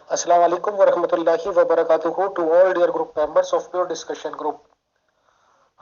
Assalamu alaikum wa rahmatullahi wa barakatuhu to all dear group members of Pure Discussion Group.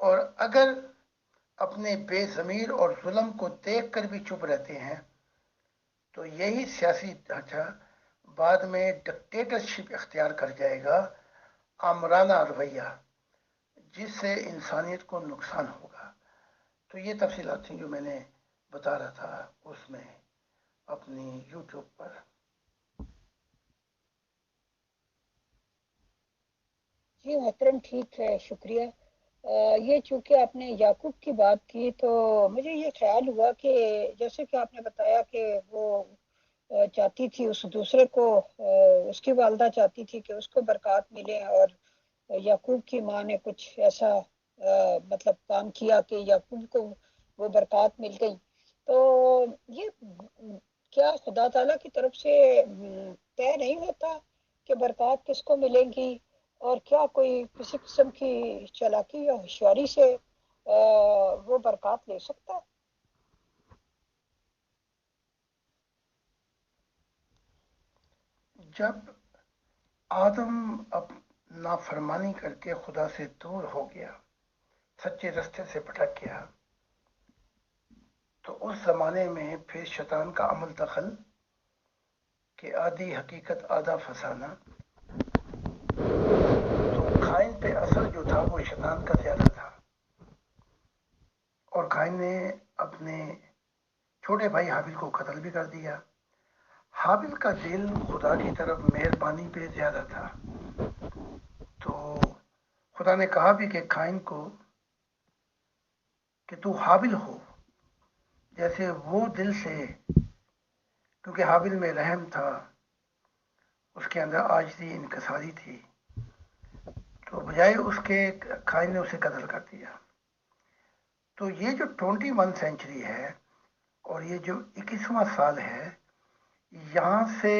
اور اگر اپنے بے ضمیر اور ظلم کو دیکھ کر بھی چپ رہتے ہیں تو یہی سیاسی ڈھانچہ بعد میں ڈکٹیٹرشپ اختیار کر جائے گا، آمرانہ رویہ، جس سے انسانیت کو نقصان ہوگا۔ تو یہ تفصیلات تھیں جو میں نے بتا رہا تھا اس میں اپنی یوٹیوب پر۔ جی محترم، ٹھیک ہے، شکریہ۔ یہ چونکہ آپ نے یعقوب کی بات کی تو مجھے یہ خیال ہوا کہ جیسے کہ آپ نے بتایا کہ وہ چاہتی تھی اس دوسرے کو، اس کی والدہ چاہتی تھی کہ اس کو برکات ملے، اور یعقوب کی ماں نے کچھ ایسا مطلب کام کیا کہ یعقوب کو وہ برکات مل گئی۔ تو یہ کیا خدا تعالیٰ کی طرف سے طے نہیں ہوتا کہ برکات کس کو ملے گی، اور کیا کوئی کسی قسم کی چالاکی یا ہوشیاری سے وہ برکات لے سکتا ہے؟ جب آدم اب نافرمانی کر کے خدا سے دور ہو گیا، سچے رستے سے بھٹک گیا، تو اس زمانے میں پھر شیطان کا عمل دخل کہ آدھی حقیقت آدھا فسانہ۔ تو قائن پہ اثر جو تھا وہ شیطان کا زیادہ تھا، اور قائن نے اپنے چھوٹے بھائی حابیل کو قتل بھی کر دیا۔ حابیل کا دل خدا کی طرف مہربانی پہ زیادہ تھا، تو خدا نے کہا بھی کہ قائن کو کہ تو حابیل ہو جیسے وہ دل سے، کیونکہ حابیل میں رحم تھا، اس کے اندر عاجزی انکساری تھی، تو بجائے اس کے قائن نے اسے قتل کر دیا۔ تو یہ جو 21 سینچری ہے اور یہ جو 21واں سال ہے، یہاں سے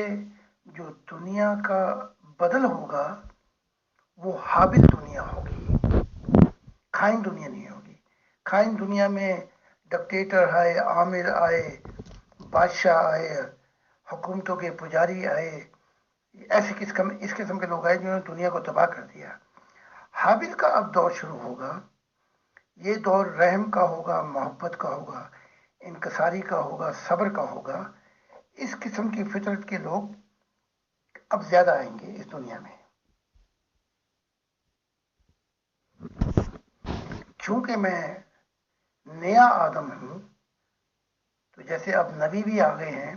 جو دنیا کا بدل ہوگا وہ حابل دنیا ہوگی، قائن دنیا نہیں ہوگی۔ قائن دنیا میں ڈکٹیٹر آئے، عامر آئے، بادشاہ آئے، حکومتوں کے پجاری آئے، اس قسم کے لوگ آئے جنہوں نے دنیا کو تباہ کر دیا۔ حابل کا اب دور شروع ہوگا، یہ دور رحم کا ہوگا، محبت کا ہوگا، انکساری کا ہوگا، صبر کا ہوگا۔ اس قسم کی فطرت کے لوگ اب زیادہ آئیں گے اس دنیا میں۔ چونکہ میں نیا آدم ہوں، تو جیسے اب نبی بھی آ گئے ہیں،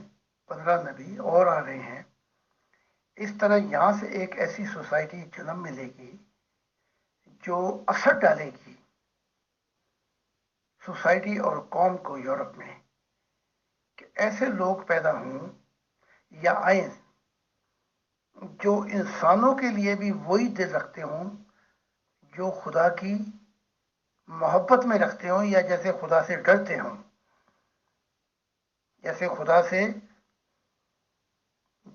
15 نبی اور آ گئے ہیں، اس طرح یہاں سے ایک ایسی سوسائٹی جنم ملے گی جو اثر ڈالے گی سوسائٹی اور قوم کو یورپ میں، کہ ایسے لوگ پیدا ہوں یا آئیں جو انسانوں کے لیے بھی وہی دل رکھتے ہوں جو خدا کی محبت میں رکھتے ہوں، یا جیسے خدا سے ڈرتے ہوں، جیسے خدا سے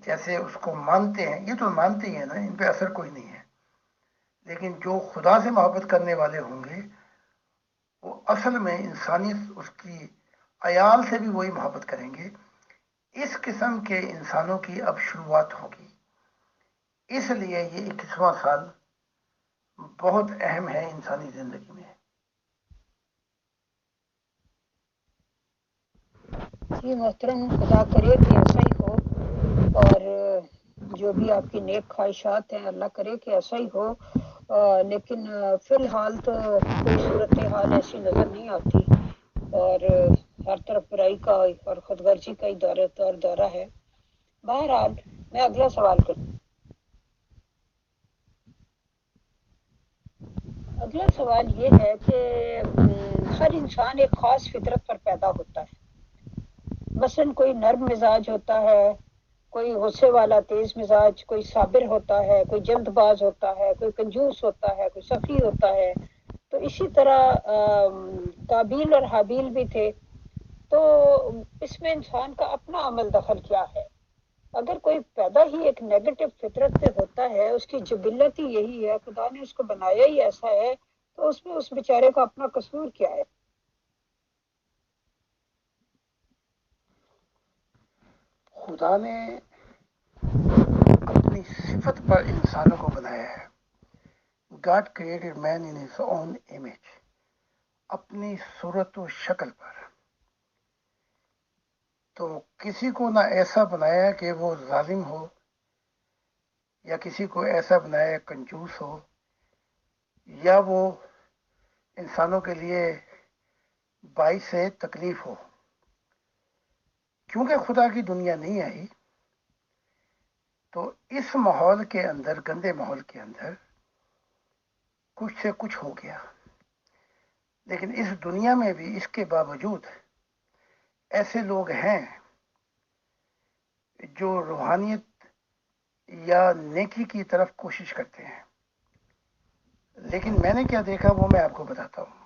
جیسے اس کو مانتے ہیں۔ یہ تو مانتے ہی ہیں نا، ان پہ اثر کوئی نہیں ہے، لیکن جو خدا سے محبت کرنے والے ہوں گے وہ اصل میں انسانیت، اس کی عیال سے بھی وہی محبت کریں گے۔ اس قسم کے انسانوں کی اب شروعات ہوگی، اس لیے یہ 21واں سال بہت اہم ہے انسانی زندگی میں۔ جی محترم، خدا کرے کہ ایسا ہی ہو، اور جو بھی آپ کی نیک خواہشات ہیں اللہ کرے کہ ایسا ہی ہو، لیکن فی الحال تو کوئی صورتحال ایسی نظر نہیں آتی، اور ہر طرف برائی کا اور خود غرضی کا ہی دورہ ہے۔ بہرحال میں اگلا سوال کروں۔ اگلا سوال یہ ہے کہ ہر انسان ایک خاص فطرت پر پیدا ہوتا ہے۔ مثلاً کوئی نرم مزاج ہوتا ہے، کوئی غصے والا تیز مزاج، کوئی صابر ہوتا ہے، کوئی جلد باز ہوتا ہے، کوئی کنجوس ہوتا ہے، کوئی سخی ہوتا ہے۔ تو اسی طرح قابیل اور حابیل بھی تھے۔ تو اس میں انسان کا اپنا عمل دخل کیا ہے؟ اگر کوئی پیدا ہی ایک نیگیٹو فطرت سے ہوتا ہے، اس کی جبلت ہی یہی ہے، خدا نے اس کو بنایا ہی ایسا ہے، تو اس میں اس بیچارے کا اپنا قصور کیا ہے؟ خدا نے اپنی صفت پر انسانوں کو بنایا ہے۔ God created man in his own image. اپنی صورت و شکل پر، تو کسی کو نہ ایسا بنایا کہ وہ ظالم ہو، یا کسی کو ایسا بنایا کنجوس ہو، یا وہ انسانوں کے لیے باعث تکلیف ہو. کیونکہ خدا کی دنیا نہیں آئی تو اس ماحول کے اندر، گندے ماحول کے اندر کچھ سے کچھ ہو گیا. لیکن اس دنیا میں بھی اس کے باوجود ایسے لوگ ہیں جو روحانیت یا نیکی کی طرف کوشش کرتے ہیں. لیکن میں نے کیا دیکھا وہ میں آپ کو بتاتا ہوں.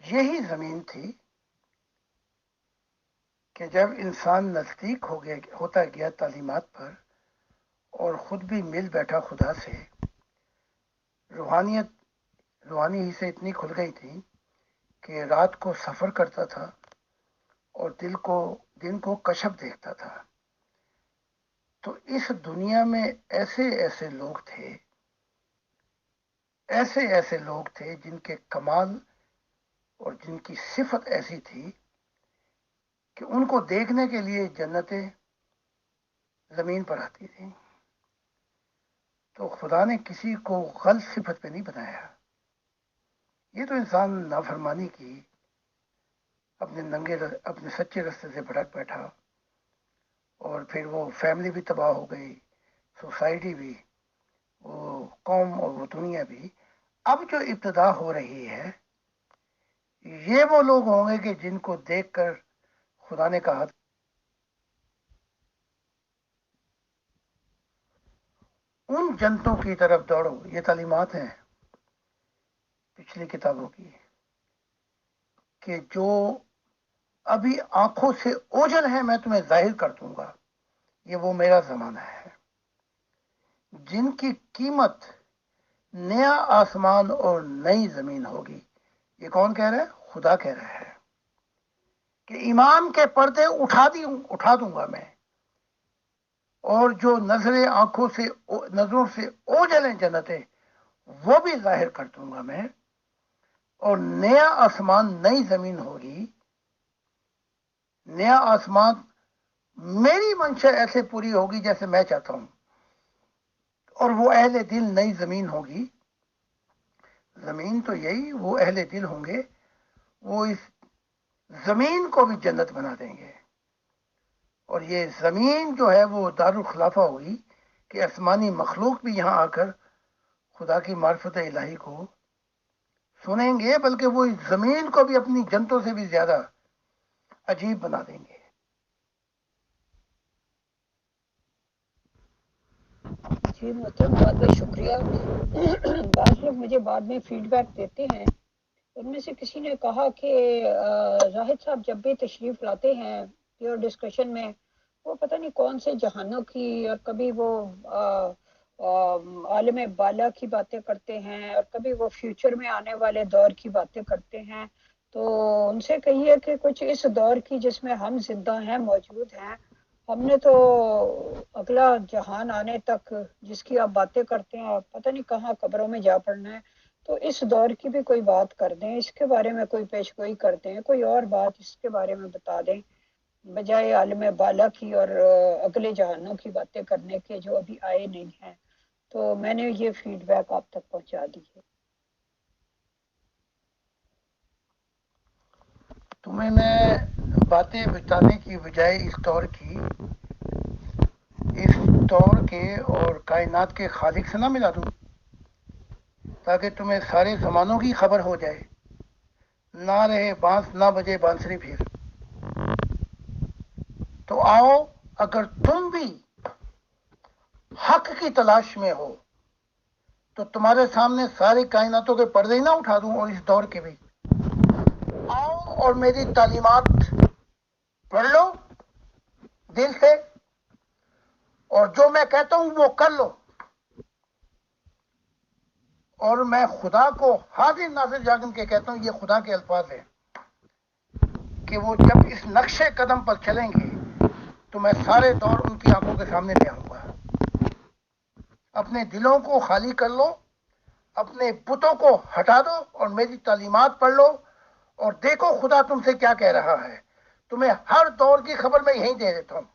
یہی زمین تھی کہ جب انسان نزدیک ہوتا گیا تعلیمات پر، اور خود بھی مل بیٹھا خدا سے، روحانی ہی سے اتنی کھل گئی تھی کہ رات کو سفر کرتا تھا اور دن کو کشف دیکھتا تھا. تو اس دنیا میں ایسے لوگ تھے جن کے کمال اور جن کی صفت ایسی تھی کہ ان کو دیکھنے کے لیے جنتیں زمین پر آتی تھیں. تو خدا نے کسی کو غلط صفت پہ نہیں بنایا. یہ تو انسان نافرمانی کی، اپنے سچے رستے سے بھٹک بیٹھا، اور پھر وہ فیملی بھی تباہ ہو گئی، سوسائٹی بھی، وہ قوم اور وہ دنیا بھی. اب جو ابتدا ہو رہی ہے، یہ وہ لوگ ہوں گے کہ جن کو دیکھ کر خدا نے کہا ان جنتوں کی طرف دوڑو. یہ تعلیمات ہیں پچھلی کتابوں کی کہ جو ابھی آنکھوں سے اوجھل ہے میں تمہیں ظاہر کر دوں گا. یہ وہ میرا زمانہ ہے جن کی قیمت نیا آسمان اور نئی زمین ہوگی. یہ کون کہہ رہا ہے؟ خدا کہہ رہا ہے کہ ایمان کے پردے اٹھا دوں گا میں، اور جو نظروں سے اوجھل ہیں جنتیں، وہ بھی ظاہر کر دوں گا میں، اور نیا آسمان نئی زمین ہوگی. نیا آسمان میری منشا ایسے پوری ہوگی جیسے میں چاہتا ہوں، اور وہ اہل دل نئی زمین ہوگی. زمین تو یہی، وہ اہل دل ہوں گے، وہ اس زمین کو بھی جنت بنا دیں گے. اور یہ زمین جو ہے وہ دارالخلافہ ہوگی کہ آسمانی مخلوق بھی یہاں آ کر خدا کی معرفت الہی کو سنیں گے، بلکہ وہ اس زمین کو بھی اپنی جنتوں سے بھی زیادہ عجیب بنا دیں گے. جی محترم، بہت بہت شکریہ. بعض لوگ مجھے بعد میں فیڈ بیک دیتے ہیں. ان میں سے کسی نے کہا کہ زاہد صاحب جب بھی تشریف لاتے ہیں پیور ڈسکشن میں، وہ پتہ نہیں کون سے جہانوں کی، اور کبھی وہ عالم بالا کی باتیں کرتے ہیں، اور کبھی وہ فیوچر میں آنے والے دور کی باتیں کرتے ہیں. تو ان سے کہیے کہ کچھ اس دور کی جس میں ہم زندہ ہیں، موجود ہیں. ہم نے تو اگلا جہان آنے تک جس کی آپ باتیں کرتے ہیں، پتہ نہیں کہاں قبروں میں جا پڑنا ہے. تو اس دور کی بھی کوئی بات کر دیں، اس کے بارے میں کوئی پیش گوئی کر دیں، کوئی اور بات اس کے بارے میں بتا دیں، بجائے عالم بالا کی اور اگلے جہانوں کی باتیں کرنے کے جو ابھی آئے نہیں ہیں. تو میں نے یہ فیڈ بیک آپ تک پہنچا دی ہے. تمہیں میں باتیں بتانے کی بجائے اس دور کے اور کائنات کے خالق سے نہ ملا دوں، تاکہ تمہیں سارے زمانوں کی خبر ہو جائے. نہ رہے بانس نہ بجے بانسری پھر. تو آؤ، اگر تم بھی حق کی تلاش میں ہو تو تمہارے سامنے ساری کائناتوں کے پردے ہی نہ اٹھا دوں، اور اس دور کے بھی. آؤ اور میری تعلیمات پڑھ لو دل سے، اور جو میں کہتا ہوں وہ کر لو. اور میں خدا کو حاضر ناظر جاگن کے کہتا ہوں، یہ خدا کے الفاظ ہیں کہ وہ جب اس نقشے قدم پر چلیں گے تو میں سارے دور ان کی آنکھوں کے سامنے لے آؤں گا. اپنے دلوں کو خالی کر لو، اپنے بتوں کو ہٹا دو اور میری تعلیمات پڑھ لو، اور دیکھو خدا تم سے کیا کہہ رہا ہے۔ تمہیں ہر دور کی خبر میں یہیں دے دیتا ہوں۔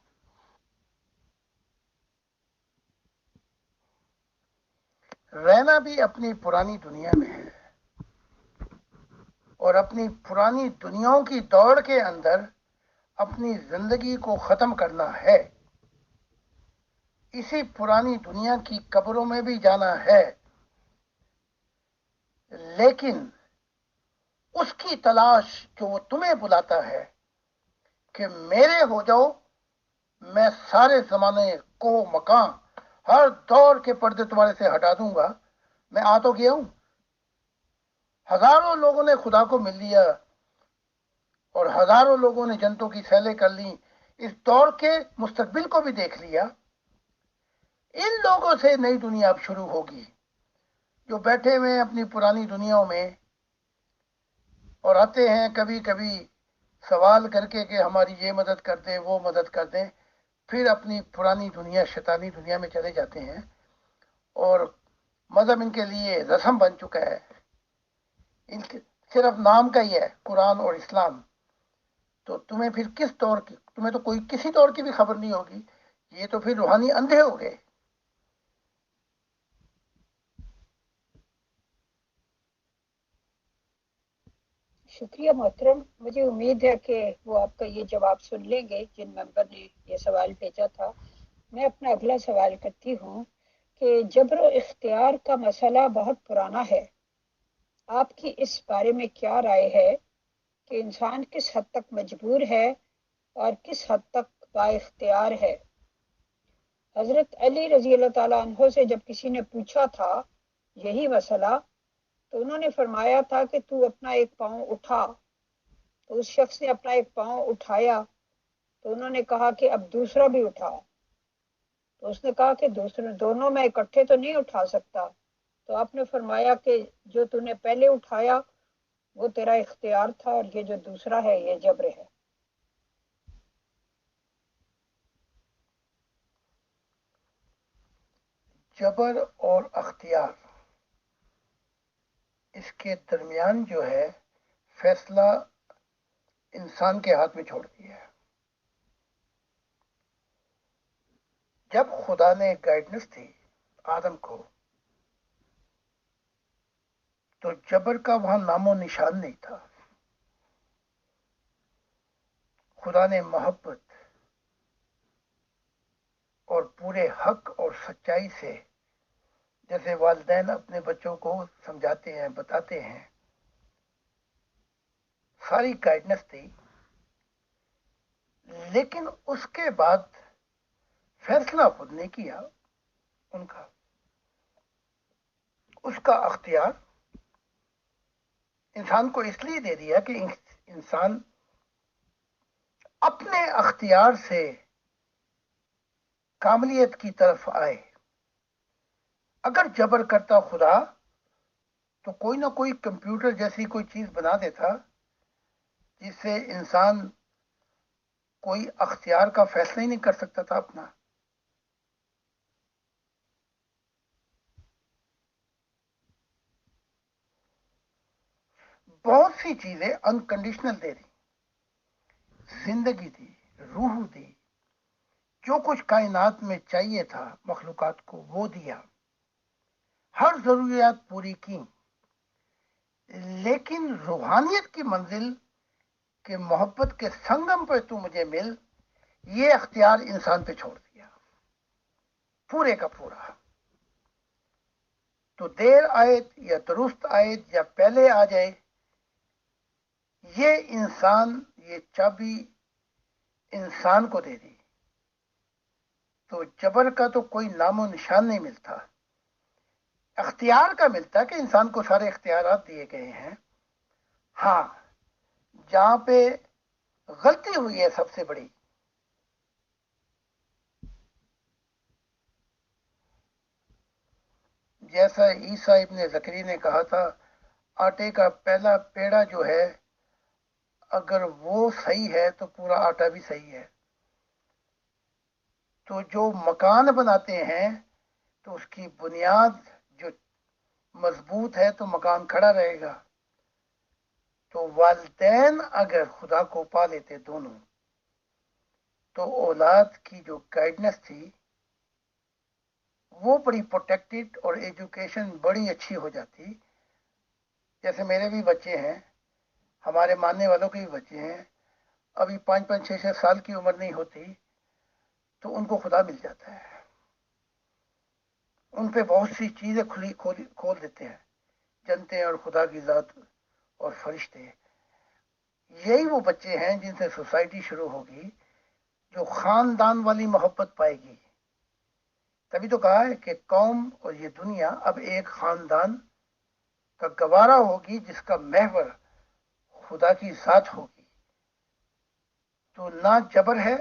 رہنا بھی اپنی پرانی دنیا میں ہے، اور اپنی پرانی دنیاؤں کی دوڑ کے اندر اپنی زندگی کو ختم کرنا ہے۔ اسی پرانی دنیا کی قبروں میں بھی جانا ہے، لیکن اس کی تلاش جو وہ تمہیں بلاتا ہے کہ میرے ہو جاؤ، میں سارے زمانے کو مکان ہر دور کے پردے تمہارے سے ہٹا دوں گا۔ میں آ تو گیا ہوں۔ ہزاروں لوگوں نے خدا کو مل لیا اور ہزاروں لوگوں نے جنتوں کی سیلیں کر لی، اس دور کے مستقبل کو بھی دیکھ لیا۔ ان لوگوں سے نئی دنیا اب شروع ہوگی، جو بیٹھے ہوئے ہیں اپنی پرانی دنیاوں میں اور آتے ہیں کبھی کبھی سوال کر کے کہ ہماری یہ مدد کر دیں، وہ مدد کر دیں، پھر اپنی پرانی دنیا شیطانی دنیا میں چلے جاتے ہیں، اور مذہب ان کے لیے رسم بن چکا ہے۔ ان کے صرف نام کا ہی ہے قرآن اور اسلام۔ تو تمہیں پھر کس دور کی، تمہیں تو کوئی کسی دور کی بھی خبر نہیں ہوگی۔ یہ تو پھر روحانی اندھے ہو گئے۔ شکریہ محترم، مجھے امید ہے کہ وہ آپ کا یہ جواب سن لیں گے جن ممبر نے یہ سوال بھیجا تھا۔ میں اپنا اگلا سوال کرتی ہوں کہ جبر و اختیار کا مسئلہ بہت پرانا ہے، آپ کی اس بارے میں کیا رائے ہے کہ انسان کس حد تک مجبور ہے اور کس حد تک با اختیار ہے؟ حضرت علی رضی اللہ تعالیٰ عنہ سے جب کسی نے پوچھا تھا یہی مسئلہ، تو انہوں نے فرمایا تھا کہ تو اپنا ایک پاؤں اٹھا۔ تو اس شخص نے اپنا ایک پاؤں اٹھایا، تو انہوں نے کہا کہ اب دوسرا بھی اٹھا۔ تو اس نے کہا کہ دوسرے دونوں میں اکٹھے تو نہیں اٹھا سکتا۔ تو آپ نے فرمایا کہ جو تو نے پہلے اٹھایا وہ تیرا اختیار تھا، اور یہ جو دوسرا ہے یہ جبر ہے۔ جبر اور اختیار، اس کے درمیان جو ہے فیصلہ انسان کے ہاتھ میں چھوڑ دیا ہے۔ جب خدا نے گائیڈنس دی آدم کو، تو جبر کا وہاں نام و نشان نہیں تھا۔ خدا نے محبت اور پورے حق اور سچائی سے، جیسے والدین اپنے بچوں کو سمجھاتے ہیں، بتاتے ہیں، ساری گائیڈنس دی، لیکن اس کے بعد فیصلہ خود نے کیا ان کا۔ اس کا اختیار انسان کو اس لیے دے دیا کہ انسان اپنے اختیار سے کاملیت کی طرف آئے۔ اگر جبر کرتا خدا تو کوئی نہ کوئی کمپیوٹر جیسی کوئی چیز بنا دیتا جس سے انسان کوئی اختیار کا فیصلہ ہی نہیں کر سکتا تھا اپنا۔ بہت سی چیزیں انکنڈیشنل دے دی، زندگی دی، روح دی، جو کچھ کائنات میں چاہیے تھا مخلوقات کو وہ دیا، ہر ضروریات پوری کی، لیکن روحانیت کی منزل کہ محبت کے سنگم پہ تو مجھے مل، یہ اختیار انسان پہ چھوڑ دیا پورے کا پورا۔ تو دیر آئے یا درست آئے یا پہلے آ جائے، یہ انسان، یہ چابی انسان کو دے دی۔ تو جبر کا تو کوئی نام و نشان نہیں ملتا، اختیار کا ملتا کہ انسان کو سارے اختیارات دیے گئے ہیں۔ ہاں، جہاں پہ غلطی ہوئی ہے سب سے بڑی، جیسا عیسیٰ ابن زکری نے کہا تھا، آٹے کا پہلا پیڑا جو ہے اگر وہ صحیح ہے تو پورا آٹا بھی صحیح ہے۔ تو جو مکان بناتے ہیں تو اس کی بنیاد جو مضبوط ہے تو مکان کھڑا رہے گا. تو والدین اگر خدا کو پا لیتے دونوں تو اولاد کی جو گائیڈنس تھی وہ بڑی پروٹیکٹڈ اور ایجوکیشن بڑی اچھی ہو جاتی. جیسے میرے بھی بچے ہیں, ہمارے ماننے والوں کے بھی بچے ہیں, ابھی 5-5 6 6 سال کی عمر نہیں ہوتی تو ان کو خدا مل جاتا ہے. ان پہ بہت سی چیزیں کھول دیتے ہیں, جنتیں اور خدا کی ذات اور فرشتے. یہی وہ بچے ہیں جن سے سوسائٹی شروع ہوگی جو خاندان والی محبت پائے گی. تبھی تو کہا ہے کہ قوم اور یہ دنیا اب ایک خاندان کا گوارا ہوگی جس کا محور خدا کی ذات ہوگی. تو نہ جبر ہے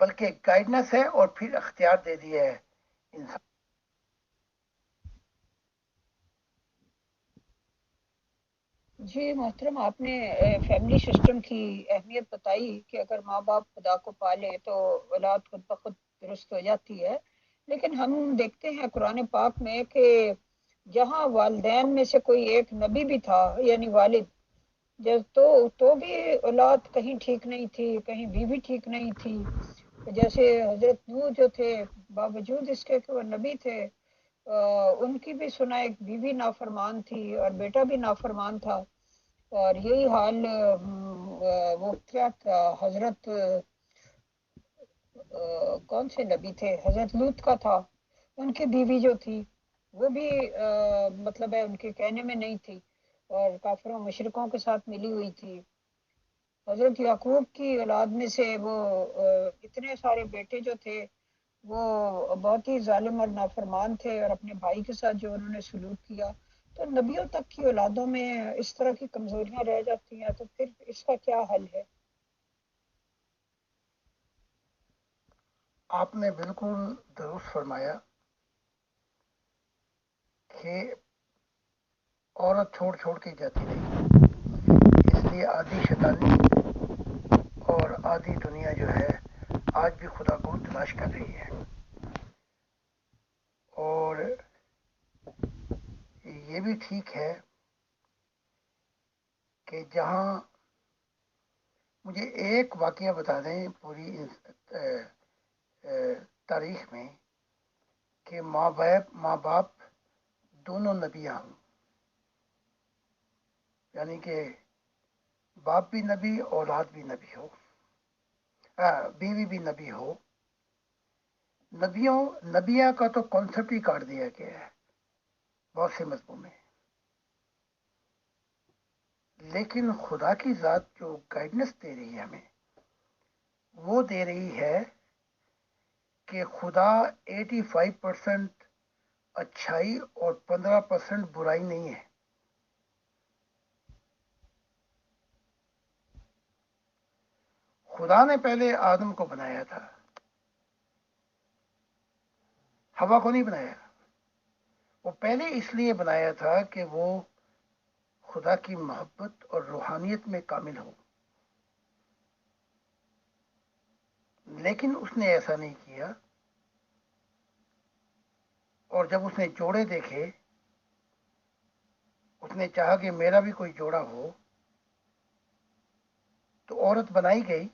بلکہ گائیڈنس ہے, اور پھر اختیار دے دیا ہے انسان. جی محترم, آپ نے فیملی سسٹم کی اہمیت بتائی کہ اگر ماں باپ خدا کو پالے تو اولاد خود بخود درست ہو جاتی ہے. لیکن ہم دیکھتے ہیں قرآن پاک میں کہ جہاں والدین میں سے کوئی ایک نبی بھی تھا, یعنی والد, تو بھی اولاد کہیں ٹھیک نہیں تھی, کہیں بیوی ٹھیک نہیں تھی. جیسے حضرت نوح جو تھے, باوجود اس کے کہ وہ نبی تھے, ان کی بھی سنا ایک بیوی نافرمان تھی اور بیٹا بھی نافرمان تھا. اور یہی حال وہ کیا تھا, حضرت کون سے نبی تھے, حضرت لوط کا تھا. ان کی بیوی جو تھی وہ بھی مطلب ہے ان کے کہنے میں نہیں تھی اور کافروں مشرکوں کے ساتھ ملی ہوئی تھی. حضرت یعقوب کی اولاد میں سے وہ اتنے سارے بیٹے جو تھے وہ بہت ہی ظالم اور نافرمان تھے, اور اپنے بھائی کے ساتھ جو انہوں نے سلوک کیا. تو نبیوں تک کی اولادوں میں اس طرح کی کمزوریاں رہ جاتی ہیں, تو پھر اس کا کیا حل ہے؟ آپ نے بالکل درست فرمایا کہ عورت چھوڑ چھوڑ کے جاتی رہی, اس لیے آدھی شیطانی اور آدھی دنیا جو ہے آج بھی خدا کو تلاش کر رہی ہے. اور یہ بھی ٹھیک ہے کہ جہاں, مجھے ایک واقعہ بتا دیں پوری تاریخ میں کہ ماں باپ دونوں نبیاں ہوں, یعنی کہ باپ بھی نبی اولاد بھی نبی ہو, بیوی بھی نبی ہو. نبیہ کا تو کانسیپٹ ہی کاٹ دیا گیا ہے بہت سے مذہبوں میں. لیکن خدا کی ذات جو گائیڈنس دے رہی ہے ہمیں, وہ دے رہی ہے کہ خدا 85% اچھائی اور 15% برائی نہیں ہے. خدا نے پہلے آدم کو بنایا تھا, ہوا کو نہیں بنایا. وہ پہلے اس لیے بنایا تھا کہ وہ خدا کی محبت اور روحانیت میں کامل ہو, لیکن اس نے ایسا نہیں کیا. اور جب اس نے جوڑے دیکھے, اس نے چاہا کہ میرا بھی کوئی جوڑا ہو, تو عورت بنائی گئی.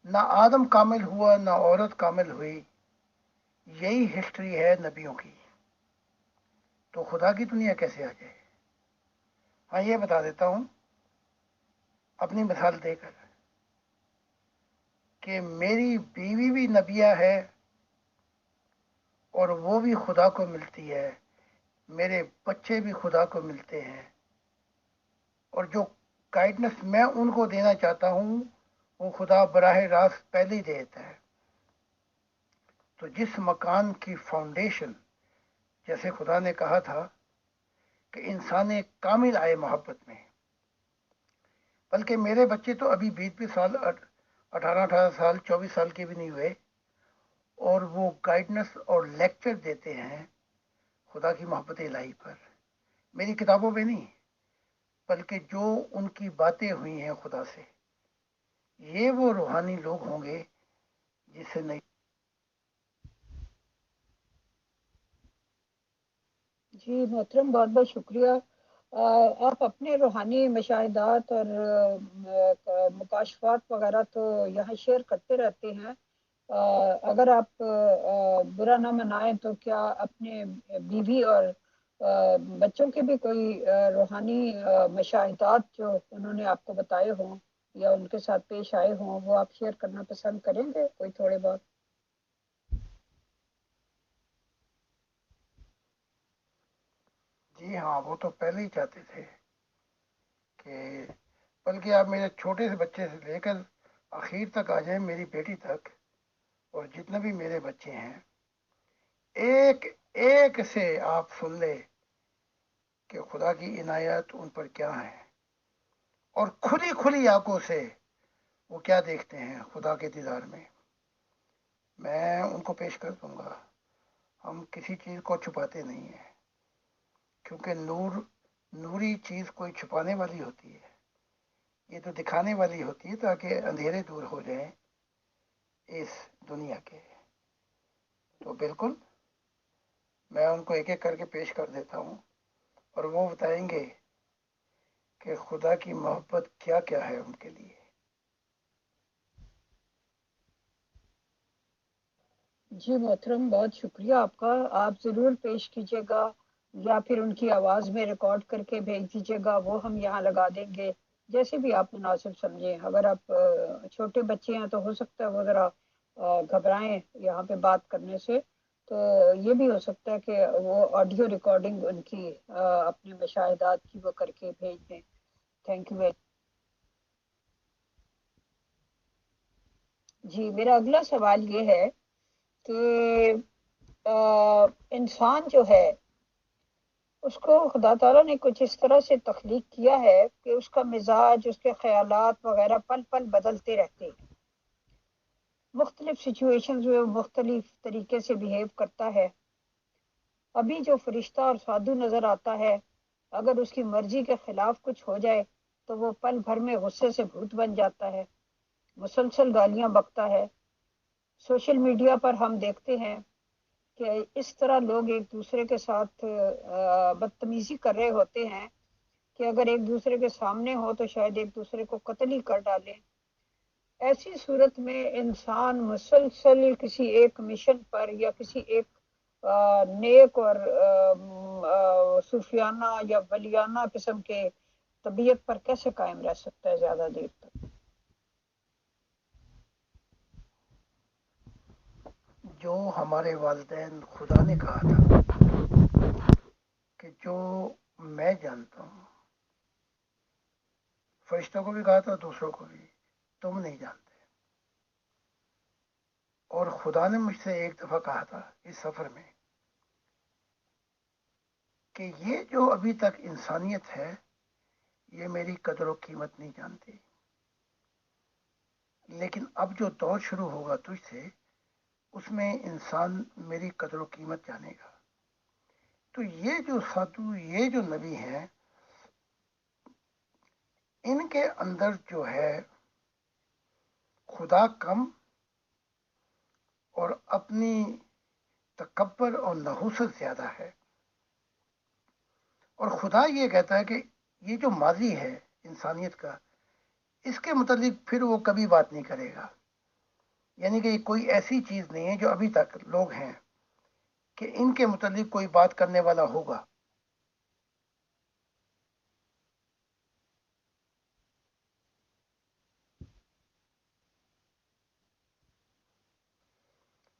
نہ آدم کامل ہوا نہ عورت کامل ہوئی. یہی ہسٹری ہے نبیوں کی. تو خدا کی دنیا کیسے آ جائے؟ ہاں یہ بتا دیتا ہوں اپنی مثال دے کر کہ میری بیوی بھی نبیہ ہے اور وہ بھی خدا کو ملتی ہے, میرے بچے بھی خدا کو ملتے ہیں, اور جو گائیڈنس میں ان کو دینا چاہتا ہوں وہ خدا براہ راست پہلے ہی دیتا ہے. تو جس مکان کی فاؤنڈیشن, جیسے خدا نے کہا تھا کہ انسان کامل آئے محبت میں, بلکہ میرے بچے تو ابھی 20-20 سال, 18-18 سال 24 سال کے بھی نہیں ہوئے, اور وہ گائیڈنس اور لیکچر دیتے ہیں خدا کی محبت الہی پر, میری کتابوں پہ نہیں بلکہ جو ان کی باتیں ہوئی ہیں خدا سے. یہ وہ روحانی لوگ ہوں گے جسے نہیں. جی محترم، بہت بہت شکریہ۔ آپ اپنے روحانی مشاہدات اور مکاشفات وغیرہ تو یہاں شیئر کرتے رہتے ہیں۔ اگر آپ برا نہ منائیں تو کیا اپنے بیوی اور بچوں کے بھی کوئی روحانی مشاہدات جو انہوں نے آپ کو بتائے ہوں یا ان کے ساتھ پیش آئے ہوں، وہ آپ شیئر کرنا پسند کریں گے کوئی تھوڑے بہت؟ جی ہاں، وہ تو پہلے ہی چاہتے تھے کہ بلکہ آپ میرے چھوٹے سے بچے سے لے کر آخر تک آ جائیں، میری بیٹی تک، اور جتنے بھی میرے بچے ہیں، ایک ایک سے آپ سن لے کہ خدا کی عنایت ان پر کیا ہے، اور کھلی کھلی آنکھوں سے وہ کیا دیکھتے ہیں خدا کے دیدار میں، میں ان کو پیش کر دوں گا۔ ہم کسی چیز کو چھپاتے نہیں ہیں، کیونکہ نوری چیز کوئی چھپانے والی ہوتی ہے، یہ تو دکھانے والی ہوتی ہے تاکہ اندھیرے دور ہو جائیں اس دنیا کے۔ تو بالکل میں ان کو ایک ایک کر کے پیش کر دیتا ہوں، اور وہ بتائیں گے کہ خدا کی محبت کیا کیا ہے ان کے لیے۔ جی محترم، بہت شکریہ آپ کا۔ آپ ضرور پیش کیجیے گا یا پھر ان کی آواز میں ریکارڈ کر کے بھیج دیجیے گا، وہ ہم یہاں لگا دیں گے، جیسے بھی آپ مناسب سمجھیں۔ اگر آپ چھوٹے بچے ہیں تو ہو سکتا ہے وہ ذرا گھبرائیں یہاں پہ بات کرنے سے، تو یہ بھی ہو سکتا ہے کہ وہ آڈیو ریکارڈنگ ان کی اپنے مشاہدات کی وہ کر کے بھیج دیں۔ Thank you. جی میرا اگلا سوال یہ ہے کہ انسان جو ہے اس کو خدا تعالیٰ نے کچھ اس طرح سے تخلیق کیا ہے کہ اس کا مزاج، اس کے خیالات وغیرہ پل پل بدلتے رہتے ہیں۔ مختلف سچویشنز میں وہ مختلف طریقے سے بیہیو کرتا ہے۔ ابھی جو فرشتہ اور سادھو نظر آتا ہے، اگر اس کی مرضی کے خلاف کچھ ہو جائے تو وہ پل بھر میں غصے سے بھوت بن جاتا ہے، مسلسل گالیاں بکتا ہے۔ سوشل میڈیا پر ہم دیکھتے ہیں کہ اس طرح لوگ ایک دوسرے کے ساتھ بدتمیزی کر رہے ہوتے ہیں کہ اگر ایک دوسرے کے سامنے ہو تو شاید ایک دوسرے کو قتل ہی کر ڈالیں۔ ایسی صورت میں انسان مسلسل کسی ایک مشن پر یا کسی ایک نیک اور صوفیانہ یا ولیانہ قسم کے طبیعت پر کیسے قائم رہ سکتا ہے زیادہ دیر تک؟ جو ہمارے والدین خدا نے کہا تھا کہ جو میں جانتا ہوں، فرشتوں کو بھی کہا تھا، دوسروں کو بھی، تم نہیں جانتے۔ اور خدا نے مجھ سے ایک دفعہ کہا تھا اس سفر میں کہ یہ جو ابھی تک انسانیت ہے یہ میری قدر و قیمت نہیں جانتی، لیکن اب جو دور شروع ہوگا تجھ سے، اس میں انسان میری قدر و قیمت جانے گا۔ تو یہ جو سادھو، یہ جو نبی ہیں، ان کے اندر جو ہے خدا کم اور اپنی تکبر اور نحوست زیادہ ہے۔ اور خدا یہ کہتا ہے کہ یہ جو ماضی ہے انسانیت کا، اس کے متعلق پھر وہ کبھی بات نہیں کرے گا۔ یعنی کہ کوئی ایسی چیز نہیں ہے جو ابھی تک لوگ ہیں کہ ان کے متعلق کوئی بات کرنے والا ہوگا۔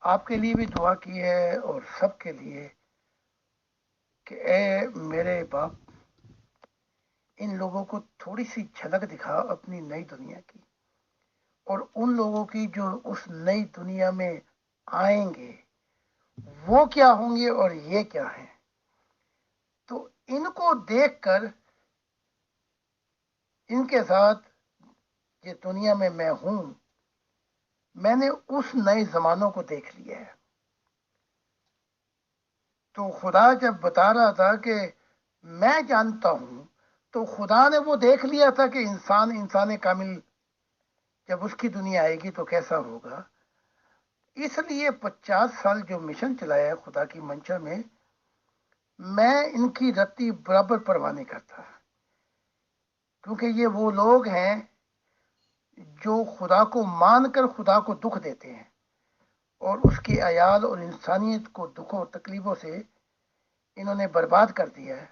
آپ کے لیے بھی دعا کی ہے اور سب کے لیے کہ اے میرے باپ، ان لوگوں کو تھوڑی سی جھلک دکھا اپنی نئی دنیا کی، اور ان لوگوں کی جو اس نئی دنیا میں آئیں گے وہ کیا ہوں گے اور یہ کیا ہیں۔ تو ان کو دیکھ کر ان کے ساتھ یہ دنیا میں ہوں، میں نے اس نئے زمانوں کو دیکھ لیا ہے۔ تو خدا جب بتا رہا تھا کہ میں جانتا ہوں، تو خدا نے وہ دیکھ لیا تھا کہ انسان کامل جب اس کی دنیا آئے گی تو کیسا ہوگا۔ اس لیے 50 سال جو مشن چلایا ہے خدا کی منشا میں، میں ان کی رتی برابر پرواہ نہیں کرتا، کیونکہ یہ وہ لوگ ہیں جو خدا کو مان کر خدا کو دکھ دیتے ہیں، اور اس کی عیال اور انسانیت کو دکھوں اور تکلیفوں سے انہوں نے برباد کر دیا ہے۔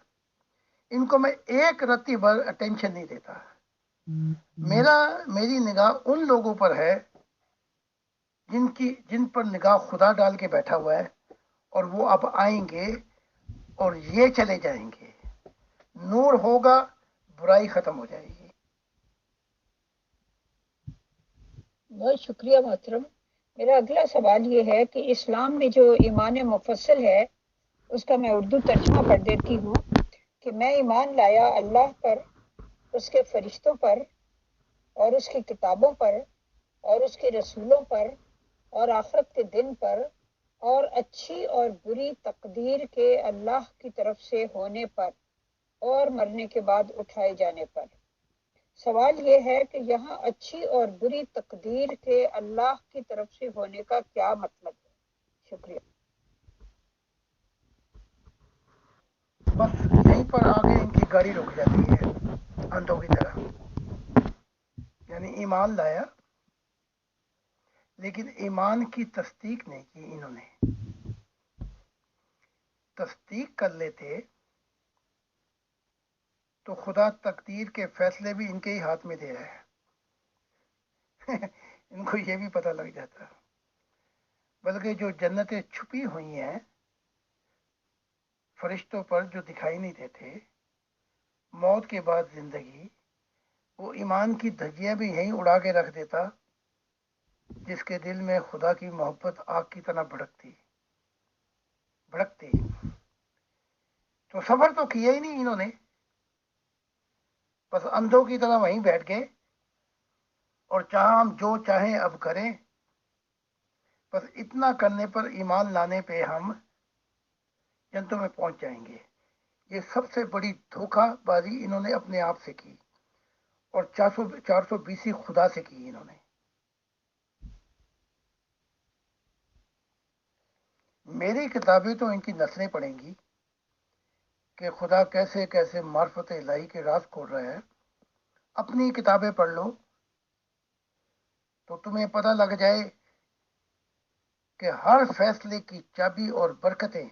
ان کو میں ایک رتی بھر اٹینشن نہیں دیتا۔ میری نگاہ ان لوگوں پر ہے جن پر نگاہ خدا ڈال کے بیٹھا ہوا ہے، اور وہ اب آئیں گے اور یہ چلے جائیں گے، نور ہوگا، برائی ختم ہو جائے گی۔ بہت شکریہ محترم۔ میرا اگلا سوال یہ ہے کہ اسلام میں جو ایمان مفصل ہے اس کا میں اردو ترجمہ پڑھ دیتی ہوں کہ میں ایمان لایا اللہ پر، اس کے فرشتوں پر، اور اس کی کتابوں پر، اور اس کے رسولوں پر، اور آخرت کے دن پر، اور اچھی اور بری تقدیر کے اللہ کی طرف سے ہونے پر، اور مرنے کے بعد اٹھائے جانے پر۔ سوال یہ ہے کہ یہاں اچھی اور بری تقدیر کے اللہ کی طرف سے ہونے کا کیا مطلب ہے؟ شکریہ۔ بس یہیں پر آگے ان کی گاڑی رک جاتی ہے اندھوں کی طرح، یعنی ایمان لایا لیکن ایمان کی تصدیق نہیں کی۔ انہوں نے تصدیق کر لیتے تو خدا تقدیر کے فیصلے بھی ان کے ہی ہاتھ میں دے رہا ہے ان کو یہ بھی پتہ لگ جاتا۔ بلکہ جو جنتیں چھپی ہوئی ہیں فرشتوں پر جو دکھائی نہیں دیتے، موت کے بعد زندگی، وہ ایمان کی دھجیاں بھی یہیں اڑا کے رکھ دیتا، جس کے دل میں خدا کی محبت آگ کی طرح بھڑکتی۔ تو صبر تو کیا ہی نہیں انہوں نے، بس اندھوں کی طرح وہیں بیٹھ گئے، اور چاہاں ہم جو چاہیں اب کریں، بس اتنا کرنے پر ایمان لانے پہ ہم جنتوں میں پہنچ جائیں گے۔ یہ سب سے بڑی دھوکہ بازی انہوں نے اپنے آپ سے کی، اور 420 خدا سے کی انہوں نے۔ میری کتابیں تو ان کی نسلیں پڑھیں گی کہ خدا کیسے کیسے معرفت الہی کے راز کھول رہا ہے۔ اپنی کتابیں پڑھ لو تو تمہیں پتہ لگ جائے کہ ہر فیصلے کی چابی اور برکتیں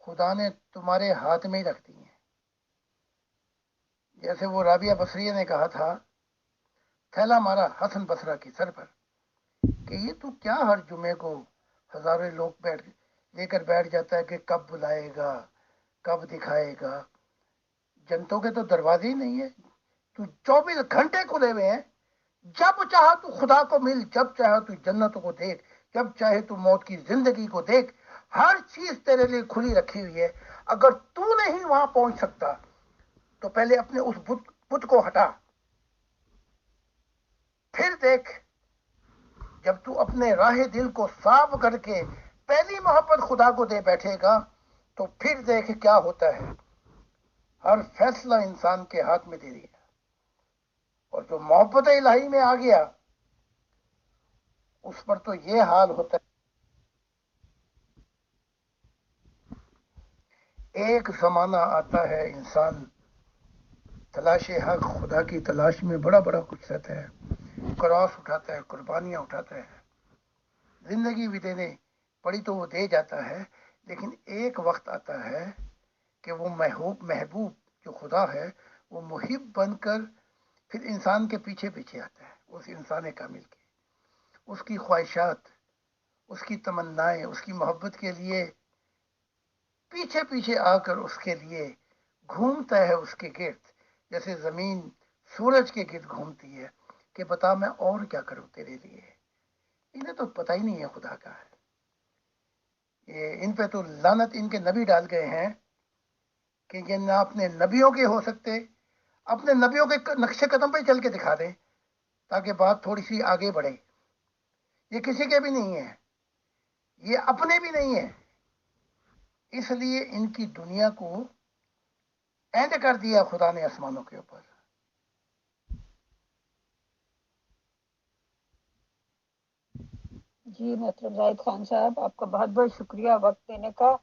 خدا نے تمہارے ہاتھ میں ہی رکھ دی ہیں۔ جیسے وہ رابعہ بصریہ نے کہا تھا، تھیلا مارا حسن بصرہ کی سر پر، کہ یہ تو کیا ہر جمعے کو ہزاروں لوگ لے کر بیٹھ جاتا ہے کہ کب بلائے گا، کب دکھائے گا۔ جنتوں کے تو دروازے ہی نہیں ہے، تو 24 گھنٹے کھلے ہوئے ہیں۔ جب چاہا تو خدا کو مل، جب چاہا تو جنتوں کو دیکھ، جب چاہے تو موت کی زندگی کو دیکھ، ہر چیز تیرے لیے کھلی رکھی ہوئی ہے۔ اگر تو نہیں وہاں پہنچ سکتا تو پہلے اپنے اس بت کو ہٹا، پھر دیکھ جب تو اپنے راہ دل کو صاف کر کے پہلی محبت خدا کو دے بیٹھے گا تو پھر دیکھ کیا ہوتا ہے۔ ہر فیصلہ انسان کے ہاتھ میں دے دیا، اور جو محبت الہی میں آ گیا اس پر تو یہ حال ہوتا ہے۔ ایک زمانہ آتا ہے انسان تلاش حق خدا کی تلاش میں بڑا بڑا کچھ رہتا ہے، کراس اٹھاتا ہے، قربانیاں اٹھاتا ہے، زندگی بھی دینے پڑی تو وہ دے جاتا ہے، لیکن ایک وقت آتا ہے کہ وہ محبوب جو خدا ہے وہ محب بن کر پھر انسان کے پیچھے پیچھے آتا ہے، اس انسان کامل کے، اس کی خواہشات، اس کی تمنائیں، اس کی محبت کے لیے پیچھے پیچھے آ کر اس کے لیے گھومتا ہے اس کے گرد، جیسے زمین سورج کے گرد گھومتی ہے کہ بتا میں اور کیا کروں تیرے لیے۔ انہیں تو پتہ ہی نہیں ہے خدا کا ہے۔ یہ ان پہ تو لعنت ان کے نبی ڈال گئے ہیں کہ یہ نہ اپنے نبیوں کے ہو سکتے، اپنے نبیوں کے نقش قدم پہ چل کے دکھا دیں تاکہ بات تھوڑی سی آگے بڑھے۔ یہ کسی کے بھی نہیں ہے، یہ اپنے بھی نہیں ہے، اس لیے ان کی دنیا کو اینڈ کر دیا خدا نے آسمانوں کے اوپر۔ جی محترم زاہد خان صاحب، آپ کا بہت بہت شکریہ وقت دینے کا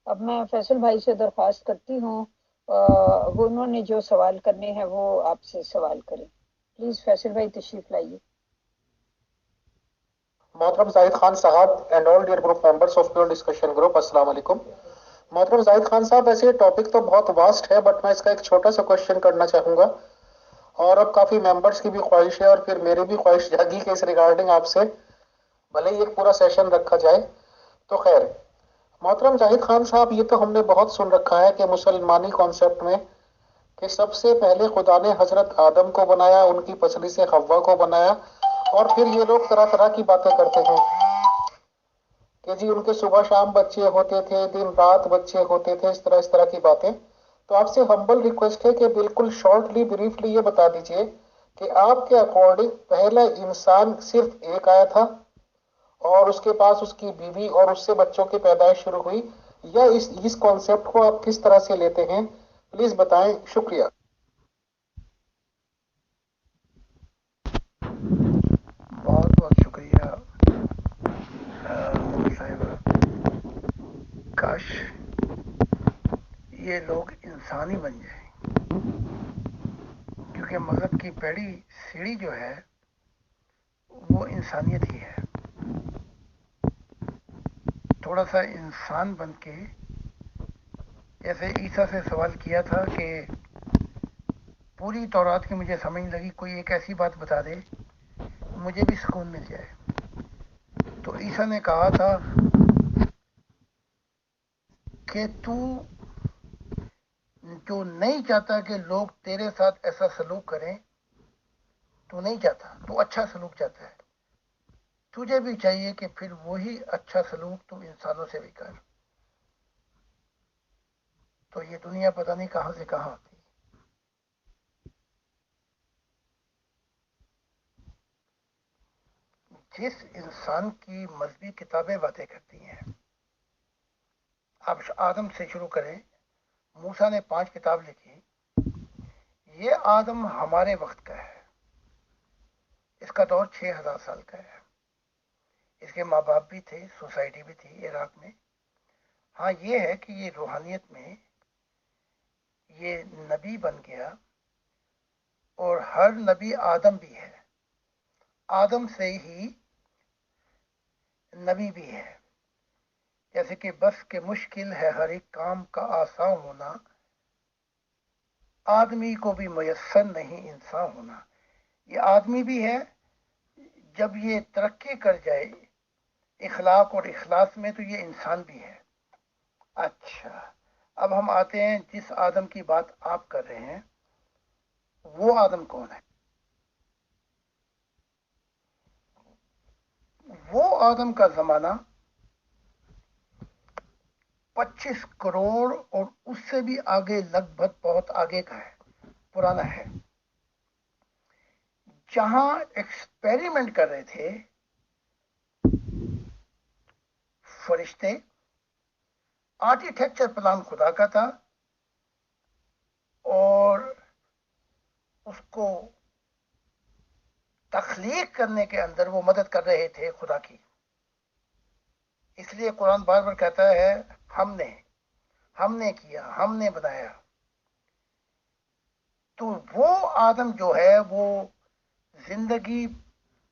اب میں فیصل بھائی سے درخواست کرتی ہوں وہ انہوں نے جو سوال کرنے ہیں وہ آپ سے سوال کریں. پلیز فیصل بھائی تشریف لائیے. محترم زاہد خان صاحب and all dear group members of pure discussion group, السلام علیکم. محترم زاہد خان صاحب، ویسے یہ ٹاپک تو بہت واسٹ ہے، بٹ میں اس کا ایک چھوٹا سا کوشچن کرنا چاہوں گا، اور اب کافی ممبرس کی بھی خواہش ہے اور پھر میری بھی خواہش جاگی کہ اس ریگارڈنگ آپ سے بھلے ہی ایک پورا سیشن رکھا جائے. تو خیر، محترم زاہد خان صاحب، یہ تو ہم نے بہت سن رکھا ہے کہ مسلمانی کانسیپٹ میں کہ سب سے پہلے خدا نے حضرت آدم کو بنایا، ان کی پسلی سے حوا کو بنایا، اور پھر یہ لوگ طرح طرح کی باتیں کرتے ہیں کہ جی ان کے صبح شام بچے ہوتے تھے، دن رات بچے ہوتے تھے، اس طرح کی باتیں. تو آپ سے ہمبل ریکویسٹ ہے کہ بالکل شارٹلی بریفلی یہ بتا دیجئے کہ آپ کے اکارڈنگ پہلا انسان صرف ایک آیا تھا اور اس کے پاس اس کی بیوی اور اس سے بچوں کی پیدائش شروع ہوئی، یا اس کانسیپٹ کو آپ کس طرح سے لیتے ہیں؟ پلیز بتائیں. شکریہ. بہت بہت شکریہ مومن صاحبہ. کاش یہ لوگ انسان ہی بن جائیں، کیونکہ مذہب کی پہلی سیڑھی جو ہے وہ انسانیت ہی ہے. تھوڑا سا انسان بن کے، جیسے عیسیٰ سے سوال کیا تھا کہ پوری تورات کی مجھے سمجھ لگی، کوئی ایک ایسی بات بتا دے مجھے بھی سکون مل جائے. تو عیسیٰ نے کہا تھا کہ تو جو نہیں چاہتا کہ لوگ تیرے ساتھ ایسا سلوک کریں، تو نہیں چاہتا، تو اچھا سلوک چاہتا ہے. تجھے بھی چاہیے کہ پھر وہی اچھا سلوک تو انسانوں سے بھی کر. تو یہ دنیا پتہ نہیں کہاں سے کہاں آتی. جس انسان کی مذہبی کتابیں باتیں کرتی ہیں، آپ آدم سے شروع کریں. موسیٰ نے 5 کتاب لکھی. یہ آدم ہمارے وقت کا ہے، اس کا دور 6000 سال کا ہے. اس کے ماں باپ بھی تھے، سوسائٹی بھی تھی عراق میں. ہاں یہ ہے کہ یہ روحانیت میں یہ نبی بن گیا، اور ہر نبی آدم بھی ہے، آدم سے ہی نبی بھی ہے. جیسے کہ بس کہ مشکل ہے ہر ایک کام کا آسان ہونا، آدمی کو بھی میسر نہیں انسان ہونا. یہ آدمی بھی ہے، جب یہ ترقی کر جائے اخلاق اور اخلاص میں تو یہ انسان بھی ہے. اچھا، اب ہم آتے ہیں جس آدم کی بات آپ کر رہے ہیں، وہ آدم کون ہے؟ وہ آدم کا زمانہ 25 کروڑ اور اس سے بھی آگے، لگ بھگ بہت آگے کا ہے، پرانا ہے. جہاں ایکسپیریمنٹ کر رہے تھے فرشتے، آرکیٹیکچر پلان خدا کا تھا، اور اس کو تخلیق کرنے کے اندر وہ مدد کر رہے تھے خدا کی. اس لیے قرآن بار بار کہتا ہے ہم نے کیا، ہم نے بنایا. تو وہ آدم جو ہے، وہ زندگی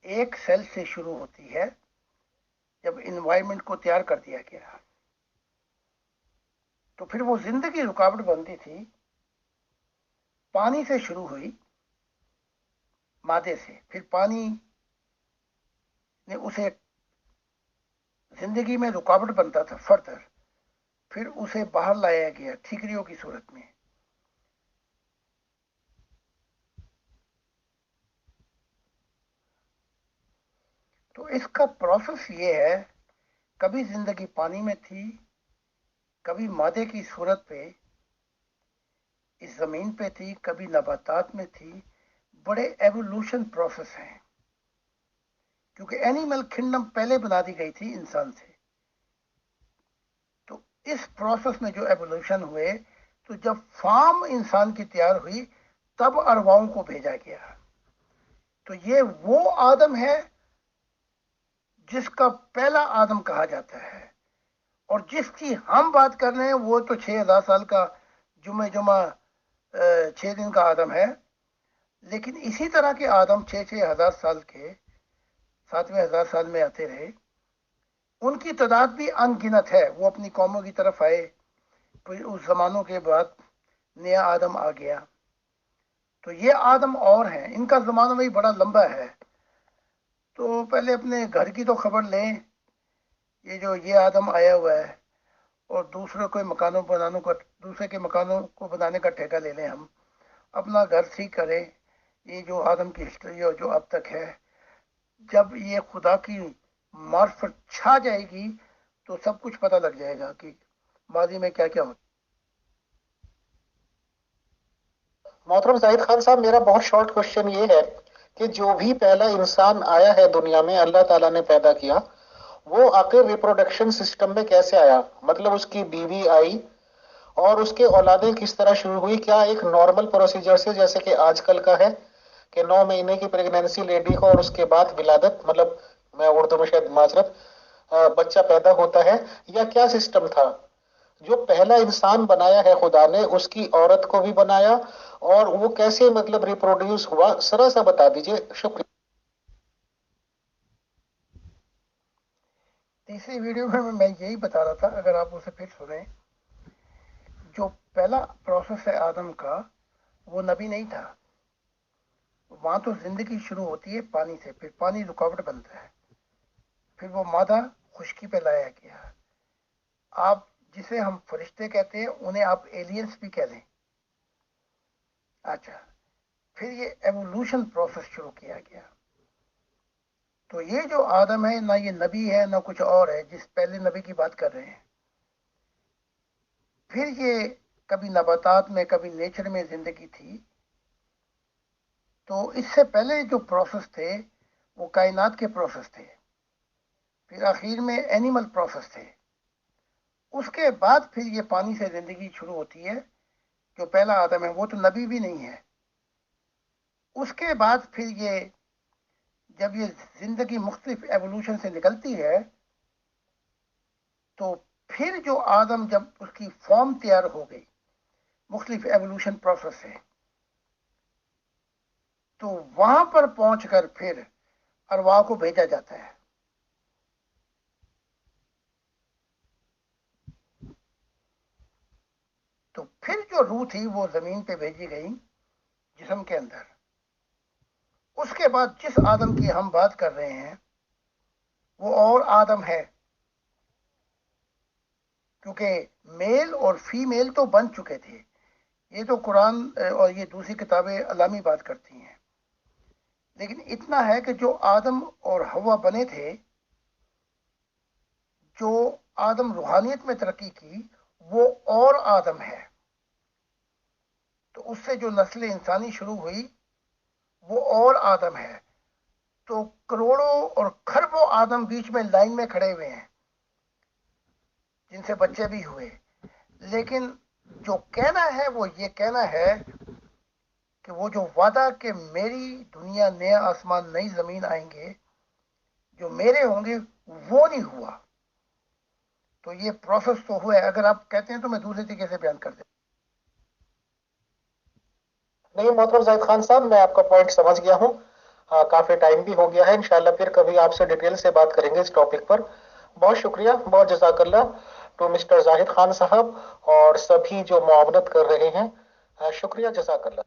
ایک سیل سے شروع ہوتی ہے جب انوائرمنٹ کو تیار کر دیا گیا. تو پھر وہ زندگی رکاوٹ بنتی تھی، پانی سے شروع ہوئی، مادے سے، پھر پانی نے اسے زندگی میں رکاوٹ بنتا تھا فردر، پھر اسے باہر لایا گیا ٹھیکریوں کی صورت میں. تو اس کا پروسیس یہ ہے، کبھی زندگی پانی میں تھی، کبھی مادے کی صورت پہ اس زمین پہ تھی، کبھی نباتات میں تھی. بڑے ایوولوشن پروسیس ہیں، کیونکہ اینیمل کنگڈم پہلے بنا دی گئی تھی انسان سے. تو اس پروسیس میں جو ایوولوشن ہوئے، تو جب فارم انسان کی تیار ہوئی تب ارواؤں کو بھیجا گیا. تو یہ وہ آدم ہے جس کا پہلا آدم کہا جاتا ہے. اور جس کی ہم بات کر رہے ہیں وہ تو 6000 سال کا جمعہ 6 دن کا آدم ہے، لیکن اسی طرح کے آدم 6,000 سال کے 7,000 سال میں آتے رہے، ان کی تعداد بھی ان گنت ہے، وہ اپنی قوموں کی طرف آئے، پھر اس زمانوں کے بعد نیا آدم آ گیا، تو یہ آدم اور ہیں، ان کا زمانہ بھی بڑا لمبا ہے۔ تو پہلے اپنے گھر کی تو خبر لیں، یہ آدم آیا ہوا ہے، اور دوسرے کے مکانوں بنانے کا ٹھیکہ لے لیں، ہم اپنا گھر ٹھیک کریں۔ یہ جو آدم کی ہسٹری ہے جو اب تک ہے، جب یہ خدا کی معرفت چھا جائے گی تو سب کچھ پتہ لگ جائے گا کہ ماضی میں کیا کیا ہوتا۔ محترم زاہد خان صاحب، میرا بہت شارٹ کوشچن یہ ہے کہ جو بھی پہلا انسان آیا ہے دنیا میں، اللہ تعالیٰ نے پیدا کیا، وہ آخر ریپروڈکشن سسٹم میں کیسے آیا؟ مطلب اس کی بیوی آئی اور اس کے اولادیں کس طرح شروع ہوئی؟ کیا ایک نارمل پروسیجر سے، جیسے کہ آج کل کا ہے کہ 9 مہینے کی پریگنینسی لیڈی کو اور اس کے بعد ولادت، مطلب میں اردو میں شاید معذرت، بچہ پیدا ہوتا ہے، یا کیا سسٹم تھا؟ جو پہلا انسان بنایا ہے خدا نے، اس کی عورت کو بھی بنایا، اور وہ کیسے مطلب ریپروڈیوس ہوا، ذرا سا بتا دیجئے، شکریہ۔ تیسری ویڈیو میں یہی بتا رہا تھا، اگر آپ اسے پھر سنیں، جو پہلا پروسیس ہے آدم کا، وہ نبی نہیں تھا۔ وہاں تو زندگی شروع ہوتی ہے پانی سے، پھر پانی رکاوٹ بنتا ہے، پھر وہ مادہ خشکی پہ لایا گیا۔ آپ جسے ہم فرشتے کہتے ہیں، انہیں آپ ایلینز بھی کہہ لیں۔ اچھا، پھر یہ ایوولوشن پروسیس شروع کیا گیا۔ تو یہ جو آدم ہے، نہ یہ نبی ہے نہ کچھ اور ہے جس پہلے نبی کی بات کر رہے ہیں۔ پھر یہ کبھی نباتات میں کبھی نیچر میں زندگی تھی۔ تو اس سے پہلے جو پروسیس تھے وہ کائنات کے پروسیس تھے، پھر آخر میں اینیمل پروسیس تھے، اس کے بعد پھر یہ پانی سے زندگی شروع ہوتی ہے۔ جو پہلا آدم ہے وہ تو نبی بھی نہیں ہے۔ اس کے بعد پھر جب یہ زندگی مختلف ایوولوشن سے نکلتی ہے، تو پھر جو آدم جب اس کی فارم تیار ہو گئی مختلف ایوولوشن پروسیس سے، تو وہاں پر پہنچ کر پھر ارواح کو بھیجا جاتا ہے۔ تو پھر جو روح تھی وہ زمین پہ بھیجی گئی جسم کے اندر۔ اس کے بعد جس آدم کی ہم بات کر رہے ہیں وہ اور آدم ہے، کیونکہ میل اور فیمیل تو بن چکے تھے۔ یہ تو قرآن اور یہ دوسری کتابیں علامی بات کرتی ہیں، لیکن اتنا ہے کہ جو آدم اور حوا بنے تھے، جو آدم روحانیت میں ترقی کی، وہ اور آدم ہے۔ تو اس سے جو نسل انسانی شروع ہوئی وہ اور آدم ہے۔ تو کروڑوں اور کھربوں آدم بیچ میں لائن میں کھڑے ہوئے ہیں، جن سے بچے بھی ہوئے۔ لیکن جو کہنا ہے وہ یہ کہنا ہے کہ وہ جو وعدہ کہ میری دنیا، نیا آسمان نئی زمین آئیں گے جو میرے ہوں گے، وہ نہیں ہوا۔ تو یہ پروسیس تو ہوا ہے۔ اگر آپ کہتے ہیں تو میں دوسرے طریقے سے بیان کر دیں۔ نہیں محترم زاہد خان صاحب، میں آپ کا پوائنٹ سمجھ گیا ہوں۔ کافی ٹائم بھی ہو گیا ہے، انشاءاللہ پھر کبھی آپ سے ڈیٹیل سے بات کریں گے اس ٹاپک پر۔ بہت شکریہ، بہت جزاک اللہ ٹو مسٹر زاہد خان صاحب اور سبھی جو معاونت کر رہے ہیں، شکریہ، جزاک اللہ۔